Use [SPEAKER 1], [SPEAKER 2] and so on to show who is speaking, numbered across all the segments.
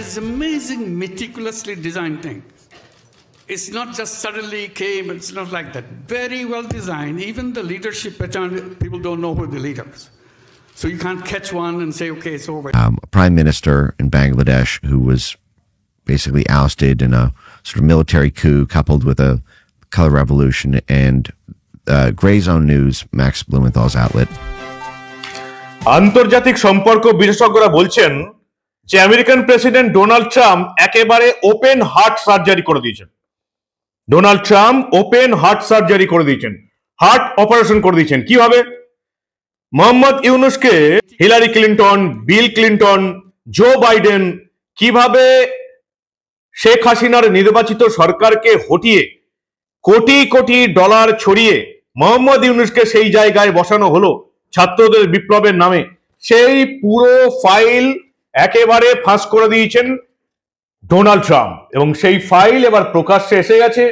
[SPEAKER 1] is amazing, meticulously designed thing. It's not just suddenly came, it's not like that. Very well designed. Even the leadership, people don't know who the leader is. So you can't catch one and say, okay, it's over.
[SPEAKER 2] A prime minister in Bangladesh who was basically ousted in a sort of military coup coupled with a color revolution, and Gray Zone News, Max Blumenthal's outlet.
[SPEAKER 3] আন্তর্জাতিক সম্পর্ক বিশেষজ্ঞরা বলছেন যে American president Donald Trump একেবারে open heart surgery করে দিয়েছেন। Donald Trump open heart surgery করে দিয়েছেন, হার্ট অপারেশন করে দিয়েছেন। কিভাবে? মোহাম্মদ ইউনূসকে Hillary Clinton, Bill Clinton, Joe Biden কিভাবে শেখ হাসিনার নির্বাচিত সরকারকে হটিয়ে কোটি কোটি ডলার ছড়িয়ে মোহাম্মদ ইউনূসকে সেই জায়গায় বসানো হলো ছাত্রদের বিপ্লবের নামে, সেই পুরো ফাইল একেবারে ফাঁস করে দিয়েছেন ডোনাল্ড ট্রাম্প। এবং সেই ফাইল এবার প্রকাশ্যে এসে গেছে।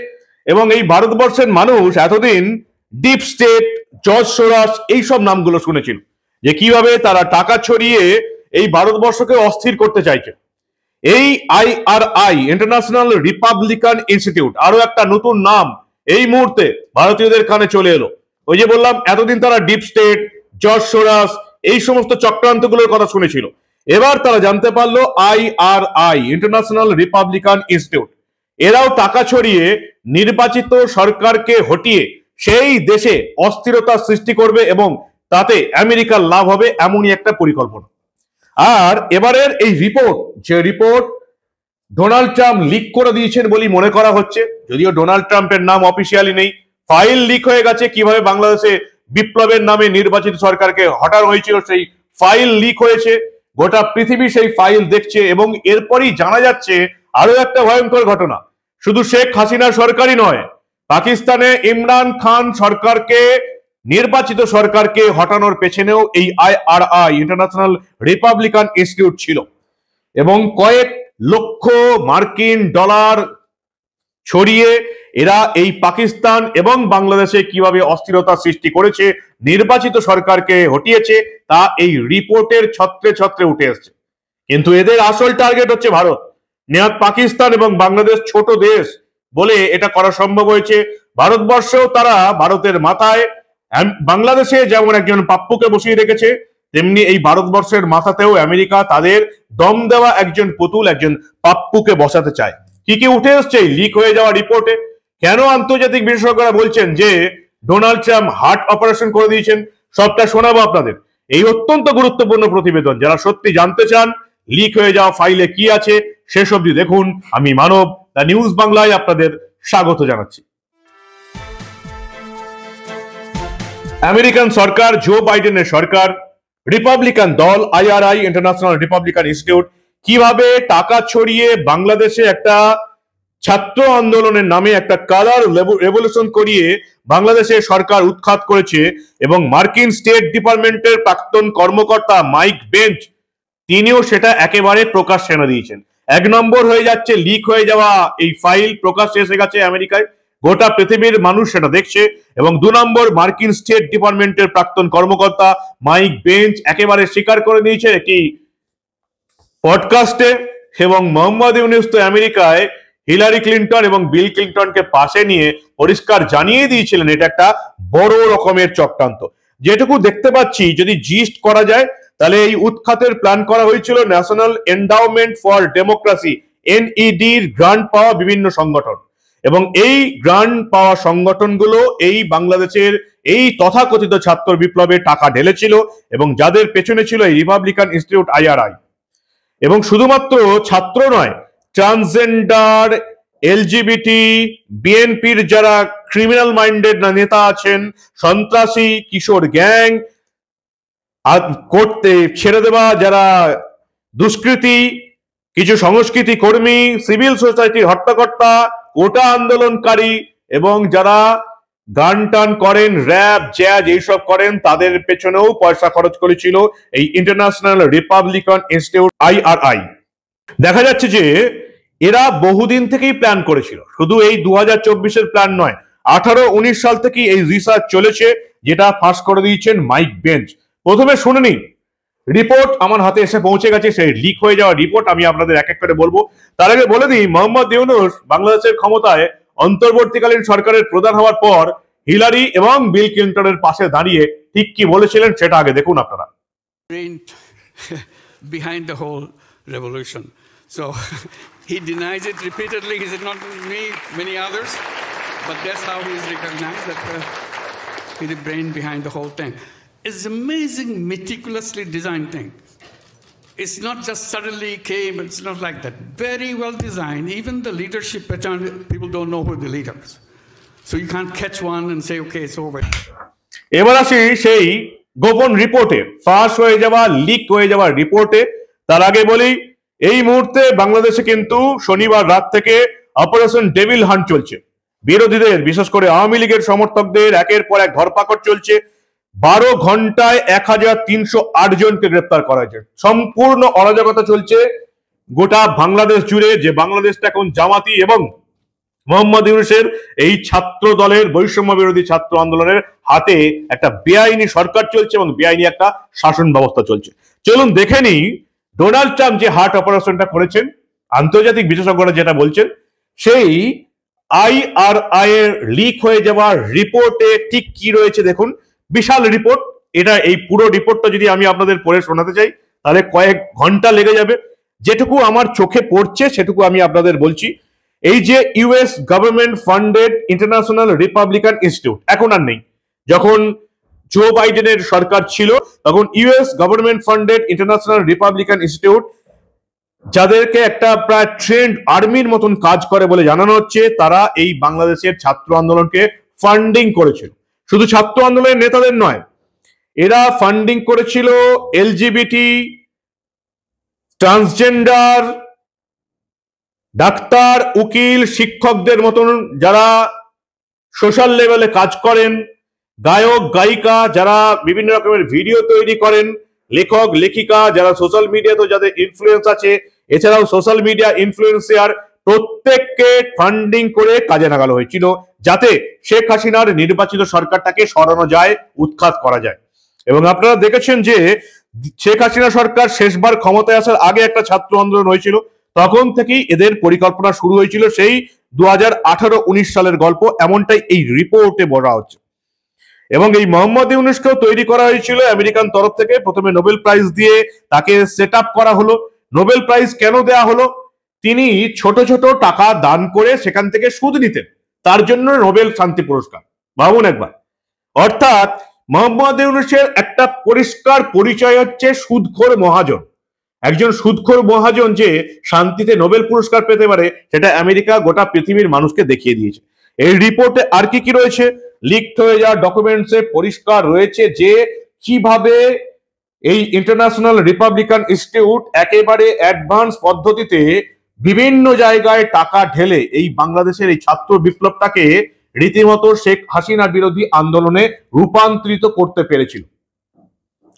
[SPEAKER 3] এবং এই ভারতবর্ষের মানুষ এতদিন ডিপ স্টেট, জর্জ সোরস এইসব নামগুলো শুনেছিল, যে কিভাবে তারা টাকা ছড়িয়ে এই ভারতবর্ষকে অস্থির করতে চাইছে। এই IRI, ইন্টারন্যাশনাল রিপাবলিকান ইনস্টিটিউট, আরো একটা নতুন নাম এই মুহূর্তে ভারতীয়দের কানে চলে এলো। ওই যে বললাম এতদিন তারা ডিপ স্টেট, জর্জ সোরস এই সমস্ত চক্রান্তগুলোর কথা শুনেছিল, এবার তারা জানতে পারলো IRI, ইন্টারন্যাশনাল রিপাবলিকান ইনস্টিটিউট, এরাও টাকা ছড়িয়ে নির্বাচিত সরকারকে হটিয়ে সেই দেশে অস্থিরতা সৃষ্টি করবে এবং তাতে আমেরিকার লাভ হবে, এমনই একটা পরিকল্পনা। আর এবারের এই রিপোর্ট, যে রিপোর্ট ডোনাল্ড ট্রাম্প লিক করে দিয়েছেন বলেই মনে করা হচ্ছে, যদিও ডোনাল্ড ট্রাম্পের নাম অফিসিয়ালি নেই, ফাইল লিক হয়ে গেছে কিভাবে বাংলাদেশে বিপ্লবের নামে নির্বাচিত সরকারকে হটানো হয়েছিল, সেই ফাইল লিক হয়েছে। গোটা পৃথিবী সেই ফাইল দেখছে এবং এরপরই জানা যাচ্ছে আরো একটা ভয়ঙ্কর ঘটনা। শুধু শেখ হাসিনার সরকারই নয়, পাকিস্তানে ইমরান খান সরকারকে, নির্বাচিত সরকারকে হটানোর পেছনেও এই IRI, ইন্টারন্যাশনাল রিপাবলিকান ইনস্টিটিউট ছিল। এবং কয়েক লক্ষ মার্কিন ডলার ছড়িয়ে এরা এই পাকিস্তান এবং বাংলাদেশে কিভাবে অস্থিরতা সৃষ্টি করেছে, নির্বাচিত সরকারকে হটিয়েছে, তা এই রিপোর্টের ছত্রে ছত্রে উঠে এসছে। কিন্তু এদের আসল টার্গেট হচ্ছে ভারত। নেহাত পাকিস্তান এবং বাংলাদেশ ছোট দেশ বলে এটা করা সম্ভব হয়েছে। ভারতবর্ষেও তারা ভারতের মাথায়, বাংলাদেশে যেমন একজন পাপ্পুকে বসিয়ে রেখেছে, তেমনি এই ভারতবর্ষের মাথাতেও আমেরিকা তাদের দম দেওয়া একজন পুতুল, একজন পাপ্পুকে বসাতে চায়। কি কি উঠে এসছে লিক হয়ে যাওয়া রিপোর্টে? কেন আন্তর্জাতিক বিশেষজ্ঞরা বলছেন যে ডোনাল্ড ট্রাম্প হার্ট অপারেশন করে দিয়েছেন, সবটা শোনাবো আপনাদের এই অত্যন্ত গুরুত্বপূর্ণ প্রতিবেদন। যারা সত্যি জানতে চান লিক হয়ে যাওয়া ফাইলে কি আছে, শেষ অবধি দেখুন। আমি মানব, দ্য নিউজ বাংলায় আপনাদের স্বাগত জানাচ্ছি। আমেরিকান সরকার, জো বাইডেনের সরকার, রিপাবলিকান দল IRI, ইন্টারন্যাশনাল রিপাবলিকান ইনস্টিটিউট কিভাবে টাকা ছড়িয়ে বাংলাদেশে একটা ছাত্র আন্দোলনের নামে একটা কালার রেভলিউশন করিয়ে বাংলাদেশের সরকার উৎখাত করেছে। এবং মার্কিন স্টেট ডিপার্টমেন্টের প্রাক্তন কর্মকর্তা মাইক বেঞ্চ, তিনিও সেটা একেবারে প্রকাশ্যে এনে দিয়েছেন। এক নম্বর হয়ে যাচ্ছে লিক হয়ে যাওয়া এই ফাইল প্রকাশ্যে এসে গেছে আমেরিকায়, গোটা পৃথিবীর মানুষ সেটা দেখছে। এবং 2 নম্বর, মার্কিন স্টেট ডিপার্টমেন্টের প্রাক্তন কর্মকর্তা মাইক বেঞ্চ একেবারে স্বীকার করে দিয়েছে একটি পডকাস্টে। এবং মোহাম্মদ ইউনূস তো আমেরিকায় হিলারি ক্লিন্টন এবং বিল ক্লিন্টনকে পাশে নিয়ে পরিষ্কার জানিয়ে দিয়েছিলেন এটা একটা বড় রকমের চক্রান্ত। যেটুকু দেখতে পাচ্ছি, যদি জিস্ট করা যায়, তাহলে এই উৎখাতের প্ল্যান করা হয়েছিল ন্যাশনাল এন্ডাওমেন্ট ফর ডেমোক্রেসি, NEDর গ্রান্ট পাওয়া বিভিন্ন সংগঠন। এবং এই গ্রান্ট পাওয়া সংগঠনগুলো এই বাংলাদেশের এই তথাকথিত ছাত্র বিপ্লবে টাকা ঢেলেছিল এবং যাদের পেছনে ছিল এই রিপাবলিকান ইনস্টিটিউট IRI। এবং শুধুমাত্র ছাত্র নয়, ট্রান্সজেন্ডার, LGBT, বিএনপির যারা ক্রিমিনাল মাইন্ডেড নেতা আছেন, সন্ত্রাসী, কিশোর গ্যাং করতে ছেড়ে দেওয়া যারা দুষ্কৃতী, কিছু সংস্কৃতি কর্মী, সিভিল সোসাইটির হট্টাকর্তা, কোটা আন্দোলনকারী এবং যারা গান টান করেন, র্যাপ, জ্যাজ এইসব করেন, তাদের পেছনেও পয়সা খরচ করেছিল এই ইন্টারন্যাশনাল রিপাবলিকান ইনস্টিটিউট IRI। দেখা যাচ্ছে যে এরা বহুদিন থেকেই প্ল্যান করেছিল, শুধু এই 2024-এর প্ল্যান নয়, 18-19 সাল থেকেই এই রিসার্চ চলেছে, যেটা ফাঁস করে দিয়েছেন মাইক বেঞ্চ। প্রথমে শুনে নিন রিপোর্ট আমার হাতে এসে পৌঁছে গেছে, সেই লিক হয়ে যাওয়া রিপোর্ট আমি আপনাদের এক এক করে বলবো। তার আগে বলে দিই, মোহাম্মদ ইউনূস বাংলাদেশের ক্ষমতায় অন্তর্বর্তীকালীন সরকারের প্রধান হওয়ার পর হিলারি এবং বিল ক্লিন্টনের পাশে দাঁড়িয়ে ঠিক কি বলেছিলেন সেটা আগে দেখুন আপনারা।
[SPEAKER 1] Behind the whole revolution. So he denies it repeatedly. He said, not me, many others, but that's how he is recognized, that he's the brain behind the whole thing. It's amazing, meticulously designed thing. It's not just suddenly came, it's not like that. Very well designed. Even the leadership pattern, people don't know who the leaders. So you can't catch one and say, okay, it's over.
[SPEAKER 3] এবার আসি সেই গোপন রিপোর্টে, ফাঁস হয়ে যাওয়া, leak হয়ে যাওয়া রিপোর্টে। তার আগে বলি, এই মুহূর্তে বাংলাদেশে কিন্তু শনিবার রাত থেকে অপারেশন ডেভিল হান্ট চলছে। বিরোধীদের, বিশেষ করে আওয়ামী লীগের সমর্থকদের একের পর এক ধরপাকড় চলছে। 12 ঘন্টায় 1308 জনকে গ্রেপ্তার করা হয়েছে। সম্পূর্ণ অরাজকতা চলছে গোটা বাংলাদেশ জুড়ে, যে বাংলাদেশটা এখন জামাতি এবং মোহাম্মদ ইউনূসের এই ছাত্র দলের, বৈষম্য বিরোধী ছাত্র আন্দোলনের হাতে একটা বেআইনি সরকার চলছে এবং বেআইনি একটা শাসন ব্যবস্থা চলছে। চলুন দেখে নিই ডোনাল্ড ট্রাম্প যে হার্ট অপারেশনটা করেছেন, আন্তর্জাতিক বিশেষজ্ঞরা যেটা বলছেন, সেই IRI এর লিক হয়ে যাওয়া রিপোর্টে ঠিক কি রয়েছে দেখুন। বিশাল রিপোর্ট এটা। এই পুরো রিপোর্টটা যদি আমি আপনাদের পড়ে শোনাতে চাই তাহলে কয়েক ঘন্টা লেগে যাবে। যেটুকু আমার চোখে পড়ছে সেটুকু আমি আপনাদের বলছি। এই যে US government funded international Republican institute, এখন আর নেই, যখন জো বাইডেনের সরকার ছিল তখন US government funded international Republican institute, যাদেরকে একটা প্রায় ট্রেন্ড আর্মির মতন কাজ করে বলে জানানো হচ্ছে, তারা এই বাংলাদেশের ছাত্র আন্দোলনকে ফান্ডিং করেছিল। শুধু ছাত্র আন্দোলনের নেতাদের নয়, এরা ফান্ডিং করেছিল এলজিবিটি, ট্রান্সজেন্ডার, ডাক্তার, উকিল, শিক্ষকদের মতন যারা সোশ্যাল লেভেলে কাজ করেন, গায়ক গায়িকা যারা বিভিন্ন রকমের ভিডিও তৈরি করেন, লেখক লেখিকা যারা সোশ্যাল মিডিয়াতে যাদের ইনফ্লুয়েন্স আছে, এছাড়াও সোশ্যাল মিডিয়া ইনফ্লুয়েন্সার, প্রত্যেককে ফান্ডিং করে কাজে লাগানো হয়েছিল যাতে শেখ হাসিনার নির্বাচিত সরকারটাকে সরানো যায়, উৎখাত করা যায়। এবং আপনারা দেখেছেন যে শেখ হাসিনা সরকার শেষবার ক্ষমতায় আসার আগে একটা ছাত্র আন্দোলন হয়েছিল, তখন থেকেই এদের পরিকল্পনা শুরু হয়েছিল সেই 2018-19 সালের গল্প, এমনটাই এই রিপোর্টে বলা হচ্ছে। এবং এই মোহাম্মদ ইউনূসকেও তৈরি করা হয়েছিল আমেরিকান তরফ থেকে। প্রথমে নোবেল প্রাইজ দিয়ে তাকে সেট আপ করা হলো। নোবেল প্রাইজ কেন দেয়া হলো? তিনি ছোট ছোট টাকা দান করে সেখান থেকে সুদ নিতেন, তার জন্য নোবেল শান্তি পুরস্কার। ভাবুন একবার। অর্থাৎ মোহাম্মদ ইউনূসের একটা পরিষ্কার পরিচয় হচ্ছে সুদখোর মহাজন। একজন সুদখোর মহাজন যে শান্তিতে নোবেল পুরস্কার পেতে পারে সেটা আমেরিকা গোটা পৃথিবীর মানুষকে দেখিয়ে দিয়েছে। এই রিপোর্টে আর কি কি রয়েছে? লিকড হয়ে যাওয়া ডকুমেন্টসে পরিষ্কার রয়েছে যে কিভাবে এই ইন্টারন্যাশনাল রিপাবলিকান ইনস্টিটিউট একেবারে অ্যাডভান্স পদ্ধতিতে বিভিন্ন জায়গায় টাকা ঢেলে এই বাংলাদেশের এই ছাত্র বিপ্লবটাকে রীতিমতো শেখ হাসিনা বিরোধী আন্দোলনে রূপান্তরিত করতে পেরেছিল।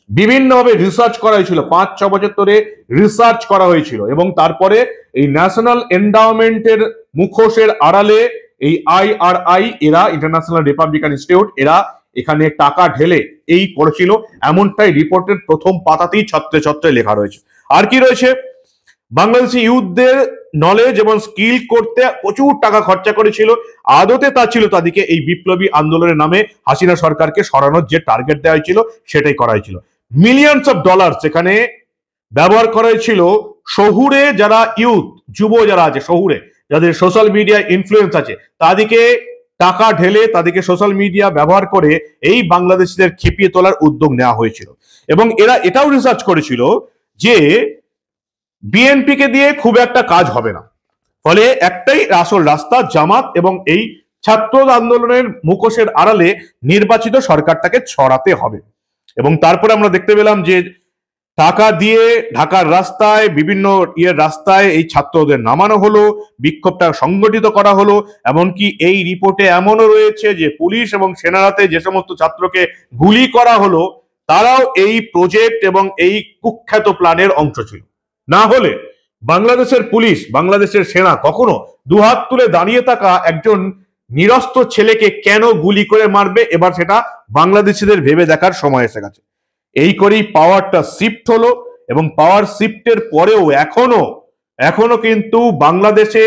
[SPEAKER 3] বিভিন্নভাবে রিসার্চ করা হয়েছিল, 5-6 বছর ধরে রিসার্চ করা হয়েছিল, এবং তারপরে এই ন্যাশনাল এন্ডাওমেন্টের মুখোশের আড়ালে এই IRI, এরা ইন্টারন্যাশনাল রিপাবলিকান ইনস্টিটিউট, এরা এখানে টাকা ঢেলে এই করেছিল, এমনটাই রিপোর্টের প্রথম পাতাতেই ছত্রে ছত্রে লেখা রয়েছে। আর কি রয়েছে? বাংলাদেশি ইউথদের নলেজ এবং স্কিল করতে প্রচুর টাকা খরচা করেছিল। আদতে তা ছিল তাদেরকে এই বিপ্লবী আন্দোলনের নামে হাসিনা সরকারকে সরানোর যে টার্গেট দেওয়া হয়েছিল সেটাই করা হয়েছিল। মিলিয়নস অফ ডলার সেখানে ব্যবহার করা হয়েছিল। শহুরে যারা ইউথ, যুব যারা আছে শহুরে, যাদের সোশ্যাল মিডিয়া ইনফ্লুয়েন্স আছে, তাদেরকে টাকা ঢেলে তাদেরকে সোশ্যাল মিডিয়া ব্যবহার করে এই বাংলাদেশিদের খেপিয়ে তোলার উদ্যোগ নেওয়া হয়েছিল। এবং এরা এটাও রিসার্চ করেছিল যে বিএনপি কে দিয়ে খুব একটা কাজ হবে না, ফলে একটাই আসল রাস্তা, জামাত এবং এই ছাত্র আন্দোলনের মুখোশের আড়ালে নির্বাচিত সরকারটাকে ছড়াতে হবে। এবং তারপরে আমরা দেখতে পেলাম যে টাকা দিয়ে ঢাকার রাস্তায়, বিভিন্ন রাস্তায় এই ছাত্রদের নামানো হলো, বিক্ষোভটা সংগঠিত করা হলো। এমনকি এই রিপোর্টে এমনও রয়েছে যে পুলিশ এবং সেনারাতে যে সমস্ত ছাত্রকে গুলি করা হলো তারাও এই প্রজেক্ট এবং এই কুখ্যাত প্ল্যানের অংশ ছিল। না হলে বাংলাদেশের পুলিশ, বাংলাদেশের সেনা কখনো দুহাত তুলে দাঁড়িয়ে থাকা একজন নিরস্ত্র ছেলেকে কেন গুলি করে মারবে, এবার সেটা বাংলাদেশিদের ভেবে দেখার সময় এসে গেছে। এই করেই পাওয়ারটা শিফট হলো এবং পাওয়ার শিফটের পরেও এখনো কিন্তু বাংলাদেশে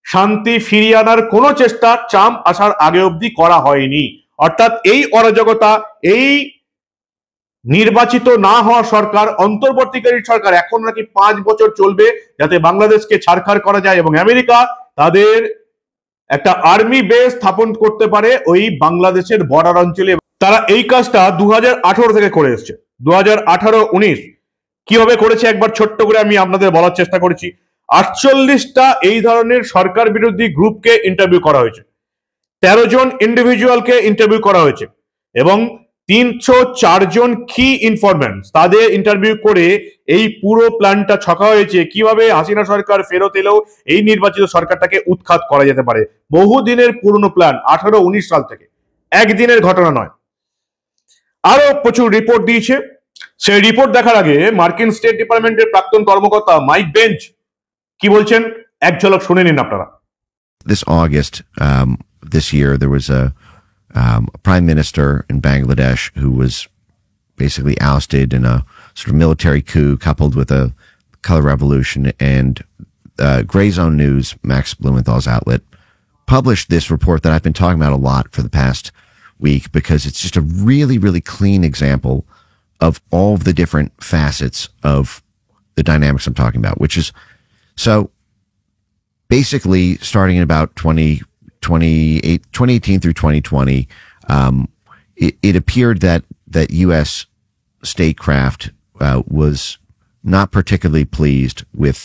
[SPEAKER 3] শান্তি ফিরিয়ে আনার কোনো চেষ্টা ট্রাম্প আসার আগে অবধি করা হয়নি। অর্থাৎ এই অরাজকতা, এই নির্বাচিত না হওয়া সরকার, অন্তর্বর্তীকালীন সরকার এখন নাকি 5 বছর চলবে যাতে বাংলাদেশকে ছাড়খাড় করা যায় এবং আমেরিকা তাদের একটা আর্মি বেস স্থাপন করতে পারে ওই বাংলাদেশের বর্ডার অঞ্চলে। তারা এই কাজটা 2018 থেকে করে এসছে। 2018-19 কিভাবে করেছে একবার ছোট্ট করে আমি আপনাদের বলার চেষ্টা করেছি। 48টা এই ধরনের সরকার বিরোধী গ্রুপকে ইন্টারভিউ করা হয়েছে, 13 জন ইন্ডিভিজুয়ালকে ইন্টারভিউ করা হয়েছে এবং 304 জন কি ইনফরমেন্টস তাদের ইন্টারভিউ করে এই পুরো প্ল্যানটা ছকা হয়েছে কিভাবে হাসিনা সরকার ফেরত এলেও এই নির্বাচিত সরকারটাকে উৎখাত করা যেতে পারে। বহুদিনের পুরনো প্ল্যান, 18-19 সাল থেকে, একদিনের ঘটনা নয়। আরো প্রচুর রিপোর্ট দিয়েছে। সেই রিপোর্ট দেখার আগে মার্কিন স্টেট ডিপার্টমেন্টের প্রাক্তন কর্মকর্তা মাইক বেঞ্চ কি বলছেন এক ঝলক শুনে নিন আপনারা।
[SPEAKER 2] This August, this year, there was a prime minister in Bangladesh who was basically ousted in a sort of military coup coupled with a color revolution. And Gray Zone News, Max Blumenthal's outlet, published this report that I've been talking about a lot for the past week because it's just a really, really clean example of all of the different facets of the dynamics I'm talking about, which is so basically starting in about 2018 through 2020, it appeared that U.S. statecraft was not particularly pleased with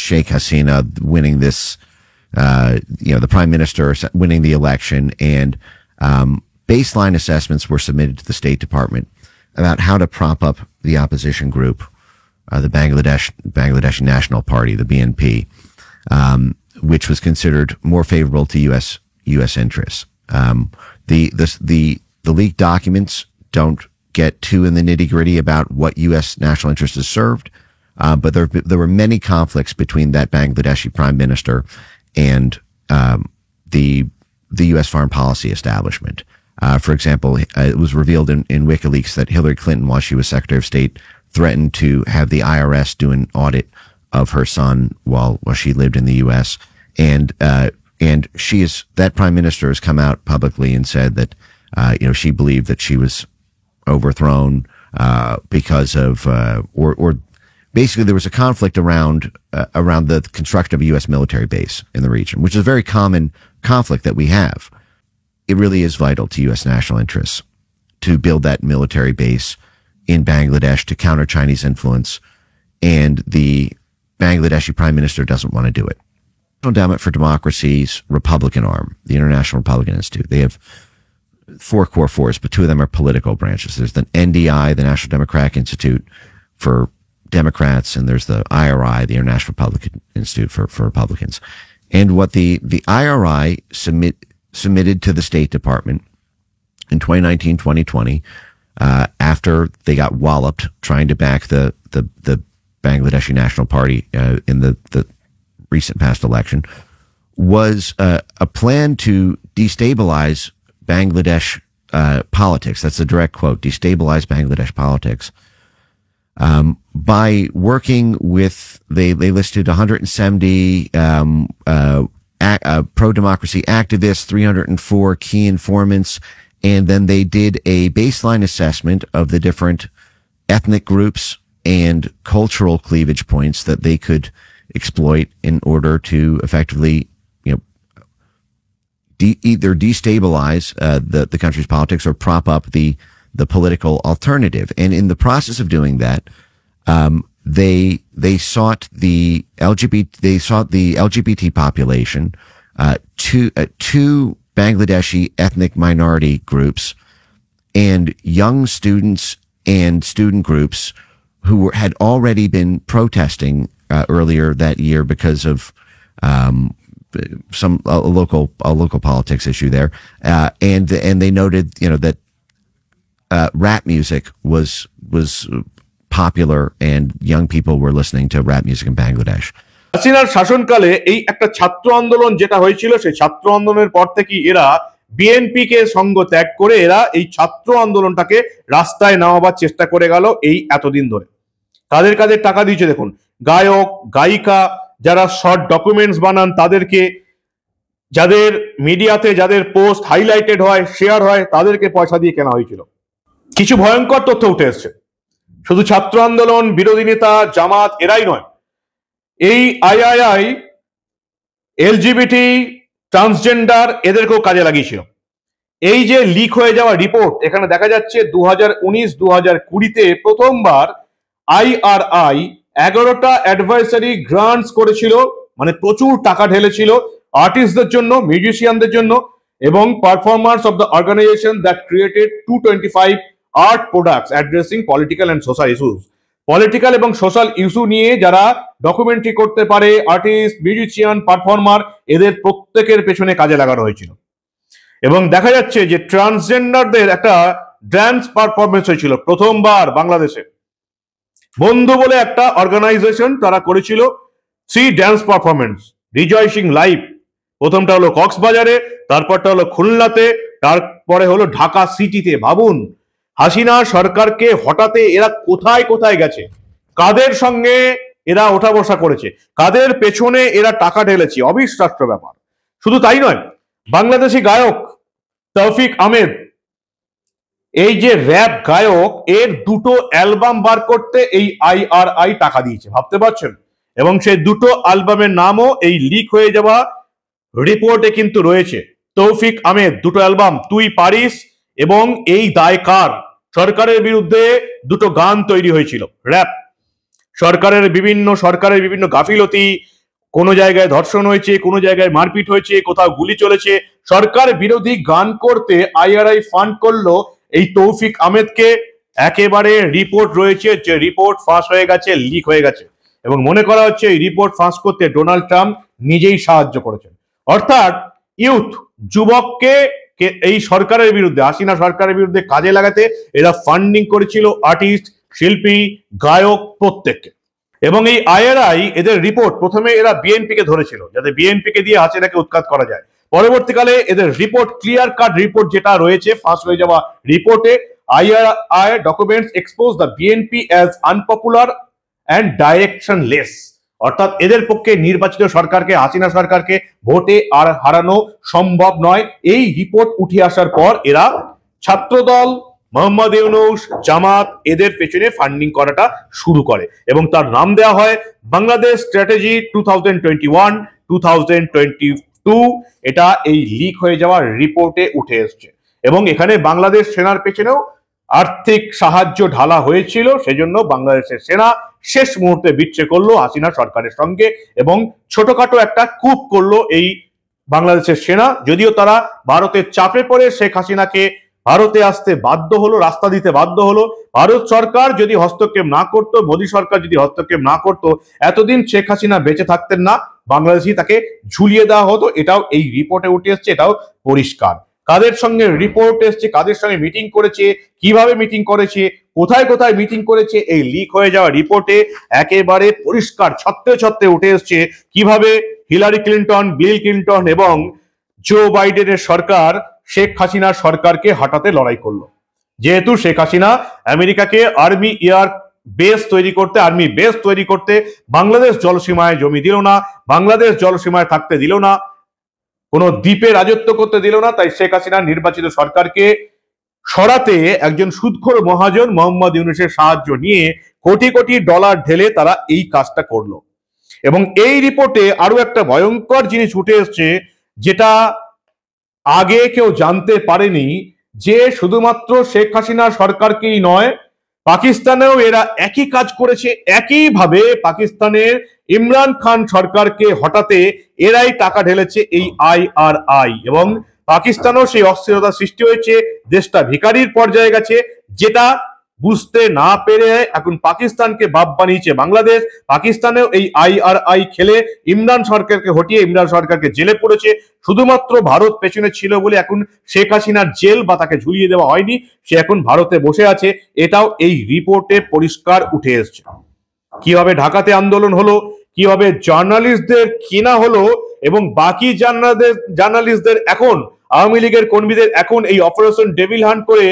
[SPEAKER 2] Sheikh Hasina winning this, the prime minister winning the election, and baseline assessments were submitted to the State Department about how to prop up the opposition group, the Bangladeshi National Party, the BNP, which was considered more favorable to U.S. interests. The leaked documents don't get too in the nitty-gritty about what U.S. national interest is served, but there were many conflicts between that Bangladeshi prime minister and the U.S. foreign policy establishment. For example, it was revealed in WikiLeaks that Hillary Clinton, while she was Secretary of State, threatened to have the IRS do an audit of her son while she lived in the U.S. And that prime minister has come out publicly and said that, she believed that she was overthrown, because of, or basically there was a conflict around the construction of a U.S. military base in the region, which is a very common conflict that we have. It really is vital to U.S. national interests to build that military base in Bangladesh to counter Chinese influence, and the Bangladeshi prime minister doesn't want to do it. National Endowment for Democracy's Republican arm, the International Republican Institute, they have 4 core forces, but 2 of them are political branches. There's the NDI, the National Democratic Institute for Democrats, and there's the IRI, the International Republican Institute for Republicans. And what the IRI submitted to the State Department in 2019-2020, after they got walloped trying to back the Bangladeshi National Party in the recent past election, was a plan to destabilize Bangladesh politics. That's a direct quote: destabilize Bangladesh politics. By working with, they listed 170 pro-democracy activists, 304 key informants, and then they did a baseline assessment of the different ethnic groups and cultural cleavage points that they could exploit in order to effectively, either destabilize the country's politics or prop up the political alternative. And in the process of doing that, they sought the LGBT population, two Bangladeshi ethnic minority groups, and young students and student groups who had already been protesting earlier that year because of a local politics issue there, and they noted that rap music was popular and young people were listening to rap music in Bangladesh.
[SPEAKER 3] হাসিনার শাসনকালে এই একটা ছাত্র আন্দোলন যেটা হয়েছিল, সেই ছাত্র আন্দোলনের পর থেকে এরা বিএনপি কে সঙ্গ ত্যাগ করে এরা এই ছাত্র আন্দোলনটাকে রাস্তায় নামাবার চেষ্টা করে গেল এই এতদিন ধরে। কাদের কাদের টাকা দিয়েছে দেখুন, গায়ক গায়িকা যারা শর্ট ডকুমেন্টস বানান তাদেরকে, যাদের মিডিয়াতে যাদের পোস্ট হাইলাইটেড হয় শেয়ার হয় তাদেরকে পয়সা দিয়ে কেনা হয়েছিল। কিছু ভয়ঙ্কর তথ্য উঠে এসছে, শুধু ছাত্র আন্দোলন, বিরোধী নেতা, জামাত এরাই নয়, এই আইআইআই এলজিবিটি ট্রান্সজেন্ডার এদেরকেও কাজে লাগিয়েছিল। এই যে লিক হয়ে যাওয়া রিপোর্ট, এখানে দেখা যাচ্ছে 2019-2020-তে প্রথমবার আইআরআই 11টা অ্যাডভাইসারি গ্রান্টস করেছিল, মানে প্রচুর টাকা ঢেলেছিল আর্টিস্টদের জন্য, মিউজিশিয়ানদের জন্য এবং performers of the organization that created 225 art products addressing political and social issues. Political এবং সোশ্যাল ইস্যু নিয়ে যারা ডকুমেন্টারি করতে পারে, আর্টিস্ট, মিউজিশিয়ান, পারফর্মার, এদের প্রত্যেকের পেছনে কাজে লাগানো হয়েছিল। এবং দেখা যাচ্ছে যে ট্রান্সজেন্ডারদের একটা ড্যান্স পারফরমেন্স হয়েছিল প্রথমবার বাংলাদেশে। বন্ধু বলে একটা অর্গানাইজেশন তারা করেছিল 3 ড্যান্স পারফরমেন্স, রিজয়সিং লাইভ। প্রথমটা হলো কক্সবাজারে, তারপরটা হলো খুলনাতে, তারপরে হলো ঢাকা সিটিতে। ভাবুন, হাসিনা সরকারকে হঠাতে এরা কোথায় কোথায় গেছে, কাদের সঙ্গে এরা ওঠা বসা করেছে, কাদের পেছনে এরা টাকা ঢেলেছে, অবিশ্বাস্য ব্যাপার। শুধু তাই নয়, বাংলাদেশি গায়ক তৌফিক আহমেদ, এই যে র‍্যাপ গায়ক, এর 2টো অ্যালবাম বার করতে এই আইআরআই টাকা দিয়েছে, ভাবতে পারছেন? এবং সেই 2টো অ্যালবামের নামও এই লিক হয়ে যাওয়া রিপোর্টে কিন্তু রয়েছে। তৌফিক আহমেদ 2টো অ্যালবাম, তুই পারিস এবং এই দায় কার। সরকারের বিরুদ্ধে 2টো গান তৈরি হয়েছিল, র‍্যাপ। সরকারের বিভিন্ন গাফিলতি, কোনো জায়গায় ধর্ষণ হয়েছে, কোনো জায়গায় মারপিট হয়েছে, কোথাও গুলি চলেছে, সরকার বিরোধী গান করতে আইআরআই ফান্ড করলো এই তৌফিক আহমেদকে। একেবারে রিপোর্ট রয়েছে যে রিপোর্ট ফাঁস হয়ে গেছে, লিক হয়ে গেছে, এবং মনে করা হচ্ছে এই রিপোর্ট ফাঁস করতে ডোনাল্ড ট্রাম্প নিজেই সাহায্য করেছেন। অর্থাৎ ইউথ, যুবককে এই সরকারের বিরুদ্ধে, হাসিনা সরকারের বিরুদ্ধে কাজে লাগাতে এরা ফান্ডিং করেছিল আর্টিস্ট, শিল্পী, গায়ক প্রত্যেককে। এবং এই আইআরআই এদের রিপোর্ট, প্রথমে এরা বিএনপি কে ধরেছিল যাতে বিএনপি কে দিয়ে হাসিনাকে উৎখাত করা যায়। পরবর্তীকালে এদের রিপোর্ট, ক্লিয়ার কাট রিপোর্ট যেটা রয়েছে ফাঁস হয়ে যাওয়া রিপোর্টে, IRI documents expose the BNP as unpopular and directionless. অর্থাৎ এদের পক্ষে নির্বাচিত সরকারকে, হাসিনা সরকারকে ভোটে আর হারানো সম্ভব নয়। এই রিপোর্ট উঠে আসার পর এরা ছাত্রদল, মোহাম্মদ ইউনূস, জামাত এদের পেছনে ফান্ডিং করাটা শুরু করে এবং তার নাম দেওয়া হয় বাংলাদেশ স্ট্র্যাটেজি 2021-2022। এটা এই লিক হয়ে যাওয়া রিপোর্টে উঠে এসছে এবং এখানে বাংলাদেশ সেনার পেছনেও আর্থিক সাহায্য ঢালা হয়েছিল। সেজন্য বাংলাদেশের সেনা শেষ মুহূর্তে বিচ্ছে করলো হাসিনা সরকারের সঙ্গে এবং ছোটখাটো একটা কূপ করলো এই বাংলাদেশের সেনা। যদিও তারা ভারতের চাপে পড়ে শেখ হাসিনাকে ভারতে আসতে বাধ্য হলো, রাস্তা দিতে বাধ্য হলো। ভারত সরকার যদি হস্তক্ষেপ না করতো, মোদী সরকার যদি হস্তক্ষেপ না করতো, এতদিন শেখ হাসিনা বেঁচে থাকতেন না, বাংলাদেশি তাকে ঝুলিয়ে দেওয়া হতো। এটাও এই রিপোর্টে উঠে এসছে, এটাও পরিষ্কার। কাদের সঙ্গে রিপোর্ট এসছে, কাদের সঙ্গে মিটিং করেছে, কিভাবে মিটিং করেছে, কোথায় কোথায় মিটিং করেছে, এই লিক হয়ে যাওয়া রিপোর্টে একেবারে পরিষ্কার ছত্রে ছত্রে উঠে এসছে। কিভাবে হিলারি ক্লিন্টন, বিল ক্লিন্টন এবং জো বাইডেনের সরকার শেখ হাসিনা সরকারকে হটাতে লড়াই করলো। যেহেতু শেখ হাসিনা আমেরিকাকে আর্মি বেস তৈরি করতে বাংলাদেশ জলসীমায় জমি দিল না, বাংলাদেশ জলসীমায় থাকতে দিল না, কোনো দ্বীপে রাজত্ব করতে দিল না, তাই শেখ হাসিনা নির্বাচিত সরকারকে সরাতে একজন সুদখোর মহাজন মোহাম্মদ ইউনূসের সাহায্য নিয়ে কোটি কোটি ডলার ঢেলে তারা এই কাজটা করলো। এবং এই রিপোর্টে আরো একটা ভয়ঙ্কর জিনিস উঠে এসছে, যেটা আগে কেউ জানতে পারেনি, যে শুধুমাত্র শেখ হাসিনা সরকারকেই নয়, পাকিস্তানেও এরা একই কাজ করেছে। একইভাবে পাকিস্তানের ইমরান খান সরকারকে হটাতে এরাই টাকা ঢেলেছে এই আইআরআই, এবং পাকিস্তানেও সেই অস্থিরতা সৃষ্টি হয়েছে, দেশটা ভিখারির পর্যায়ে গেছে, যেটা বুঝতে না পেরে এখন পাকিস্তানকে বাপ বানিয়েছে বাংলাদেশ। পাকিস্তানেও এই আইআরআই খেলে ইমরান সরকারকে হটিয়ে ইমরান সরকারকে জেলে পড়েছে। শুধুমাত্র ভারত পেছনে ছিল বলে এখন শেখ হাসিনার জেল বা তাকে ঝুলিয়ে দেওয়া হয়নি, সে এখন ভারতে বসে আছে। এটাও এই রিপোর্টে পরিষ্কার উঠে এসছে। কিভাবে ঢাকাতে আন্দোলন হলো, কিভাবে জার্নালিস্টদের কেনা হলো এবং বাকি জার্নালিস্টদের এখন আওয়ামী লীগের কর্মীদের এখন এই অপারেশন ডেভিল হান্ট করে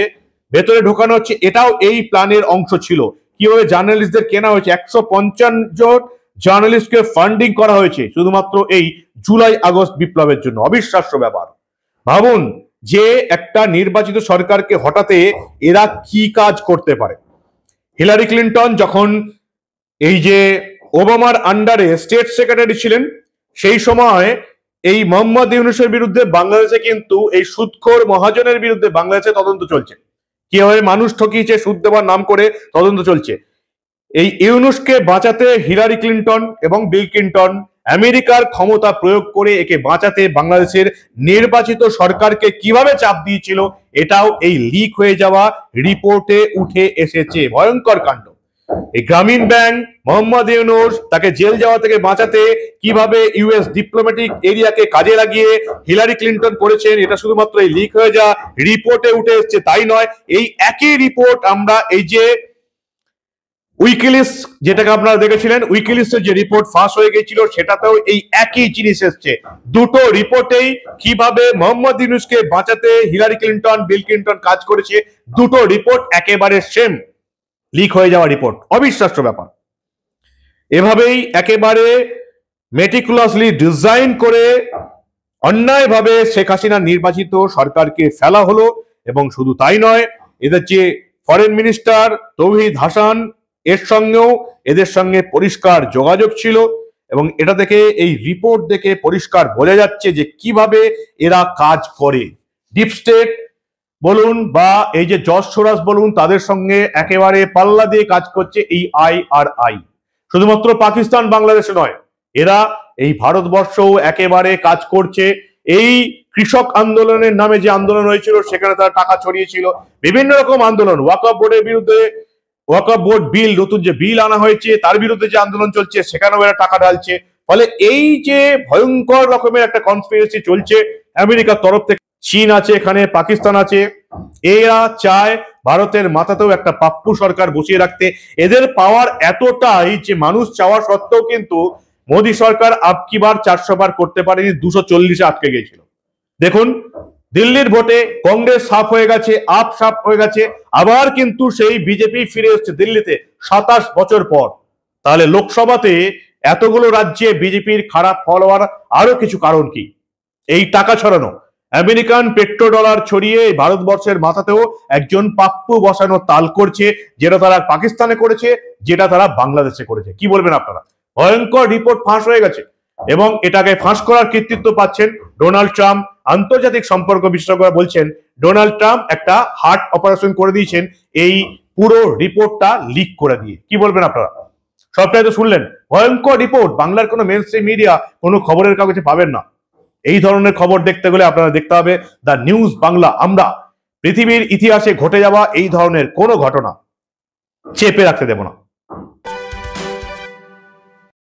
[SPEAKER 3] ভেতরে ঢোকানো হচ্ছে, এটাও এই প্ল্যানের অংশ ছিল। কিভাবে জার্নালিস্টদের কেনা হয়েছে, 150 জন জার্নালিস্টকে ফান্ডিং করা হয়েছে শুধুমাত্র এই জুলাই আগস্ট বিপ্লবের জন্য। অবিশ্বাস্য ব্যাপার। ভাবুন যে একটা নির্বাচিত সরকারকে হঠাতে এরা কি কাজ করতে পারে। হিলারি ক্লিন্টন যখন এই যে ওবামার আন্ডারে স্টেট সেক্রেটারি ছিলেন, সেই সময় এই মোহাম্মদ ইউনূসের বিরুদ্ধে বাংলাদেশে কিন্তু এই সুদখোর মহাজনের বিরুদ্ধে বাংলাদেশে তদন্ত চলছে। কিভাবে মানুষ ঠকিয়েছে সুদ দেওয়ার নাম করে তদন্ত চলছে। এই ইউনূসকে বাঁচাতে হিলারি ক্লিন্টন এবং বিল ক্লিন্টন আমেরিকার ক্ষমতা প্রয়োগ করে একে বাঁচাতে বাংলাদেশের নির্বাচিত সরকারকে কিভাবে চাপ দিয়েছিল, এটাও এই লিক হয়ে যাওয়া রিপোর্টে উঠে এসেছে। ভয়ঙ্কর কাণ্ড। এই গ্রামীণ ব্যাংক, মোহাম্মদ ইউনূস তাকে জেল যাওয়া থেকে বাঁচাতে কিভাবে ইউএস ডিপ্লোম্যাটিক এরিয়াকে কাজে লাগিয়ে হিলারি ক্লিন্টন করেছেন, এটা শুধুমাত্র এই লিক হয়ে যাওয়া রিপোর্টে উঠে এসেছে। তাই নয়, এই একই রিপোর্ট আমরা এই যে উইকিলিস্ট, যেটাকে আপনারা দেখেছিলেন, উইকিলিস্টের যে রিপোর্ট ফাঁস হয়ে গেছিল, সেটাতেও এই একই জিনিস এসছে। দুটো রিপোর্টেই কিভাবে মোহাম্মদ ইউনূসকে বাঁচাতে হিলারি ক্লিন্টন, বিল ক্লিন্টন কাজ করেছে, দুটো রিপোর্ট একেবারে সেম, লিক হয়ে যাওয়া রিপোর্ট। অবিশ্বাস্য ব্যাপার। এভাবেই একেবারে মেটিকুলাসলি ডিজাইন করে অন্যায়ভাবে শেখ হাসিনার নির্বাচিত সরকারকে ফেলা হলো। এবং শুধু তাই নয়, এদের যে ফরেন মিনিস্টার তৌহিদ হাসান, এর সঙ্গেও এদের সঙ্গে পরিষ্কার যোগাযোগ ছিল। এবং এটা থেকে, এই রিপোর্ট দেখে পরিষ্কার বোঝা যাচ্ছে যে কিভাবে এরা কাজ করে। ডিপ স্টেট বলুন বা এই যে জর্জ সোরস বলুন, তাদের সঙ্গে একেবারে পাল্লা দিয়ে কাজ করছে এই IRI। শুধুমাত্র পাকিস্তান বাংলাদেশে নয়, এরা এই ভারতবর্ষও একেবারে কাজ করছে। এই কৃষক আন্দোলনের নামে যে আন্দোলন হয়েছিল, সেখানে তারা টাকা ছড়িয়েছিল। বিভিন্ন রকম আন্দোলন, ওয়াকফ বোর্ডের বিরুদ্ধে, ওয়াকফ বোর্ড বিল, নতুন যে বিল আনা হয়েছে তার বিরুদ্ধে যে আন্দোলন চলছে, সেখানেও এরা টাকা ঢালছে। ফলে এই যে ভয়ঙ্কর রকমের একটা কনস্পিরেসি চলছে আমেরিকার তরফ থেকে, চীন আছে এখানে, পাকিস্তান আছে, এরা চায় ভারতের মাথাতেও একটা পাপ্পু সরকার বসিয়ে রাখতে। এদের পাওয়ার এতটাই যে মানুষ চাওয়া সত্ত্বেও কিন্তু মোদী সরকার আপকি বার 400 বার করতে পারেনি, 240-এ আটকে গিয়েছিল। দেখুন, দিল্লির ভোটে কংগ্রেস সাফ হয়ে গেছে, আপ সাফ হয়ে গেছে, আবার কিন্তু সেই বিজেপি ফিরে এসছে দিল্লিতে 27 বছর পর। তাহলে লোকসভাতে এতগুলো রাজ্যে বিজেপির খারাপ ফল হওয়ার আরো কিছু কারণ কি? এই টাকা ছড়ানো, আমেরিকান পেট্রো ডলার ছড়িয়ে ভারতবর্ষের মাথাতেও একজন পাপ্পু বসানো তাল করছে, যেটা তারা পাকিস্তানে করেছে, যেটা তারা বাংলাদেশে করেছে। কি বলবেন আপনারা? ভয়ঙ্কর রিপোর্ট ফাঁস হয়ে গেছে এবং এটাকে ফাঁস করার কৃতিত্ব পাচ্ছেন ডোনাল্ড ট্রাম্প। আন্তর্জাতিক সম্পর্ক বিশেষজ্ঞরা বলছেন ডোনাল্ড ট্রাম্প একটা হার্ট অপারেশন করে দিয়েছেন এই পুরো রিপোর্টটা লিক করে দিয়ে। কি বলবেন আপনারা? সবটাই তো শুনলেন। ভয়ঙ্কর রিপোর্ট, বাংলার কোনো মেইনস্ট্রিম মিডিয়া, কোনো খবরের কাগজে পাবেন না। এই ধরনের খবর দেখতে গেলে আপনারা দেখতে হবে দ্য নিউজ বাংলা। আমরা পৃথিবীর ইতিহাসে ঘটে যাওয়া এই ধরনের কোনো ঘটনা চেপে রাখতে দেব না।